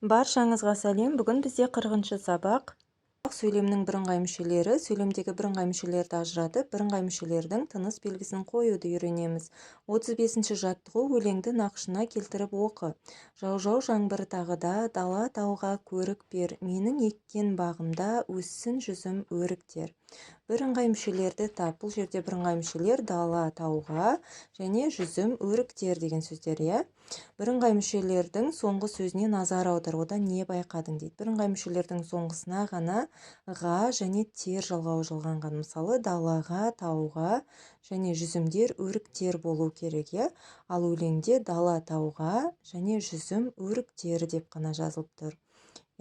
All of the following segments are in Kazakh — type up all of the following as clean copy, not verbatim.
Баршаңызға сәлем. Бүгін бізде 40-шы сабақ. Сөйлемнің бірыңғай мүшелері, сөйлемдегі бірыңғай мүшелерді ажыратып, бірыңғай мүшелердің тыныс белгісін қоюды үйренеміз. 35-ші жаттығу: өлеңді нақышына келтіріп оқы. Жау жаңбыр тағыда, дала тауға көрік бер. Менің еккен бағымда өссін жүзім өріктер. Бірыңғай мүшелерді тап. Бұл жерде бірыңғай мүшелер дала тауға және жүзім өріктер деген сөздер, иә. Бірыңғай мүшелердің соңғы сөзіне назар аудар. Одан не байқадың дейді. Бірыңғай мүшелердің соңғысына ғана ға және тер жалғауы жалғанған. Мысалы, далаға, тауға және жүзімдер өріктер болу керек, иә. Ал өлеңде дала тауға және жүзім өріктер деп қана жазылып тұр.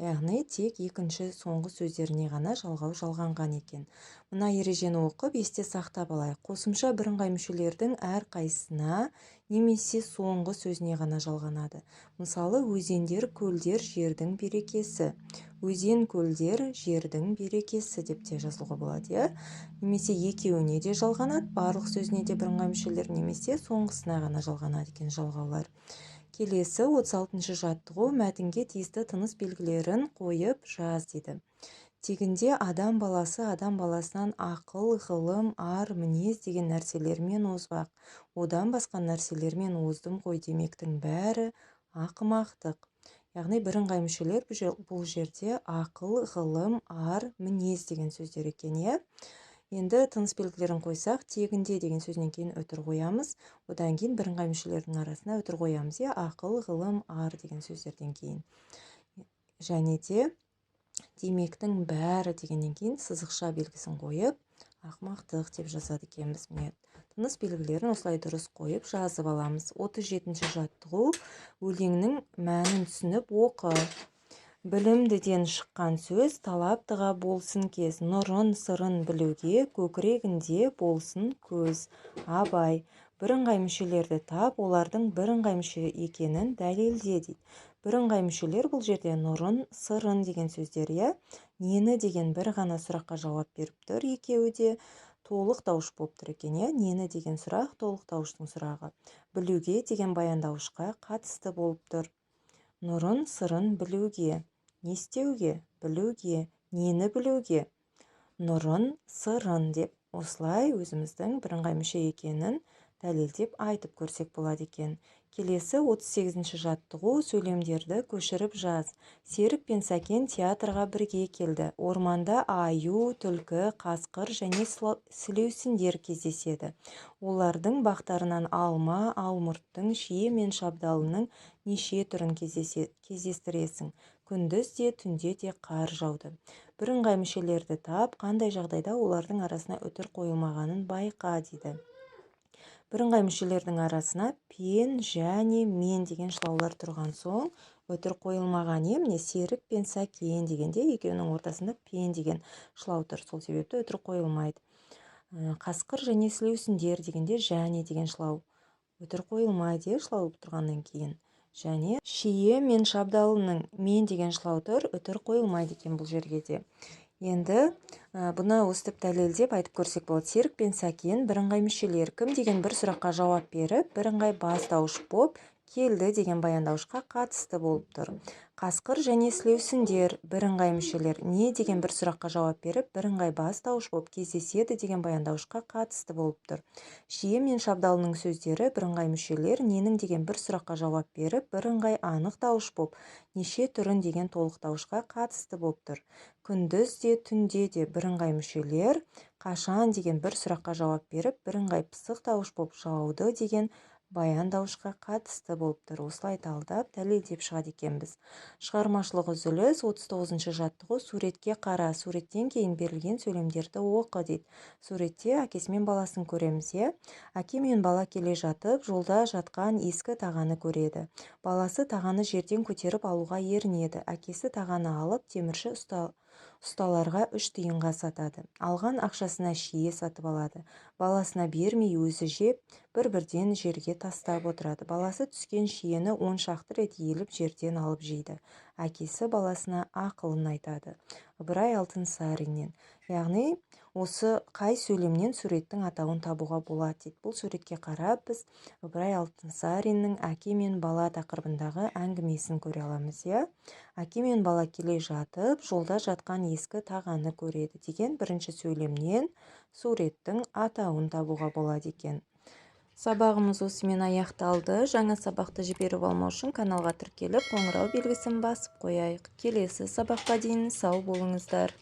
Яғни тек екінші соңғы сөздеріне ғана жалғау жалғанған екен. Мына ережені оқып есте сақтап алайық. Қосымша бірыңғай мүшелердің әр қайсысына немесе соңғы сөзіне ғана жалғанады. Мысалы, өзендер, көлдер жердің берекесі. Өзен, көлдер жердің берекесі деп те жазуға болады, иә. Немесе екеуіне де жалғанады, барлық сөзіне де бірыңғай мүшелер, немесе соңғысына ғана жалғанады екен жалғаулар. Келесі 36-шы жаттығу: мәтінге тиісті тыныс белгілерін қойып жаз дейді. Тегінде адам баласы адам баласынан ақыл, ғылым, ар, мінез деген нәрселермен озбақ. Одан басқа нәрселермен оздым ғой демектің бәрі ақымақтық. Яғни бірыңғай мүшелер бұл жерде ақыл, ғылым, ар, мінез деген сөздер екен, иә. Енді тыныс белгілерін қойсақ, тегінде деген сөзден кейін өтір қоямыз. Одан кейін бірыңғай мүшелердің арасына өтір қоямыз, иә. Ақыл, ғылым, ар деген сөздерден кейін. Және де демектің бәрі дегеннен кейін сызықша белгісін қойып, ақымақтық деп жазады екенбіз. Міне, тыныс белгілерін осылай дұрыс қойып жазып аламыз. 37-ші жаттығу: өлеңнің мәнін түсініп оқы. Білімдіден шыққан сөз талаптыға болсын кез. Нұрын, сырын білуге көкірегінде болсын көз. Абай. Бірыңғай мүшелерді тап, олардың бірыңғай мүше екенін дәлелде дейді. Бірыңғай мүшелер бұл жерде нұрын, сырын деген сөздер, иә. Нені деген бір ғана сұраққа жауап беріп тұр, екеуі де толық дауыш болып тұр екен, иә. Нені деген сұрақ толық дауыштың сұрағы. Білуге деген баяндауышқа қатысты болып тұр. Нұрын, сырын білуге. Не істеуге? Білуге. Нені білуге? Нұрын, сырын деп осылай өзіміздің бірыңғай мүше екенін дәлелдеп айтып көрсек болады екен. Келесі 38-ші жаттығу: сөйлемдерді көшіріп жаз. Серік пен Сәкен театрға бірге келді. Орманда аю, түлкі, қасқыр және сілеусіндер кездеседі. Олардың бақтарынан алма, алмұрттың, шие мен шабдалының неше түрін кездестіресің. Күндіз де, түнде де қар жауды. Бірыңғай мүшелерді тап, қандай жағдайда олардың арасына өтір қойылмағанын байқа дейді. Бірыңғай мүшелердің арасына пен және мен деген шылаулар тұрған соң өтір қойылмаған. Міне, Серік пен Сәкен дегенде екеуінің ортасында пен деген шылау тұр. Сол себепті өтір қойылмайды. Қасқыр және сілеусіндер дегенде және деген шылау өтір қойылмайды, шылау тұрғаннан кейін. Және шие мен шабдалының мен деген шылау тұр, өтір қойылмайды екен бұл жерге де. Енді бұны өстіп дәлелдеп айтып көрсек болады. Серік пен Сәкен бірыңғай мүшелер. Кім деген бір сұраққа жауап беріп, бірыңғай бастауыш боп келді деген баяндауышқа қатысты болып тұр. Қасқыр және сілеусіндер бірыңғай мүшелер. Не деген бір сұраққа жауап беріп, бірыңғай бастауыш боп кездеседі деген баяндауышқа қатысты болып тұр. Шие мен шабдалының сөздері бірыңғай мүшелер. Ненің деген бір сұраққа жауап беріп, бірыңғай анықтауыш боп неше түрін деген толықтауышқа қатысты болып тұр. Күндіз де, түнде де бірыңғай мүшелер. Қашан деген бір сұраққа жауап беріп, бірыңғай пысықтауыш боп жауды деген баяндауышқа қатысты болып тұр. Осылай талдап дәлелдеп шығады екенбіз. Шығармашылық үзіліс. 39-ші жаттығу: суретке қара. Суреттен кейін берілген сөйлемдерді оқы дейді. Суретте әкесі мен баласын көреміз, иә. Әке мен бала келе жатып, жолда жатқан ескі тағаны көреді. Баласы тағаны жерден көтеріп алуға ерінеді. Әкесі тағаны алып, темірші ұсталарға 3 тиынға сатады. Алған ақшасына шие сатып алады. Баласына бермей өзі жеп, бір-бірден жерге тастап отырады. Баласы түскен шиені 10 шақты рет иіліп жерден алып жейді. әкесі баласына ақылын айтады. Ыбырай Алтынсариннен. Яғни осы қай сөйлемнен суреттің атауын табуға болады дейді. Бұл суретке қарап біз Ыбырай Алтынсариннің әке мен бала тақырыбындағы әңгімесін көре аламыз. Әке мен бала келе жатып, жолда жатқан ескі тағаны көреді деген бірінші сөйлемнен суреттің атауын табуға болады екен. Сабағымыз осымен аяқталды. Жаңа сабақты жіберіп алмау үшін каналға тіркеліп, қоңырау белгісін басып қояйық. Келесі сабаққа дейін сау болыңыздар.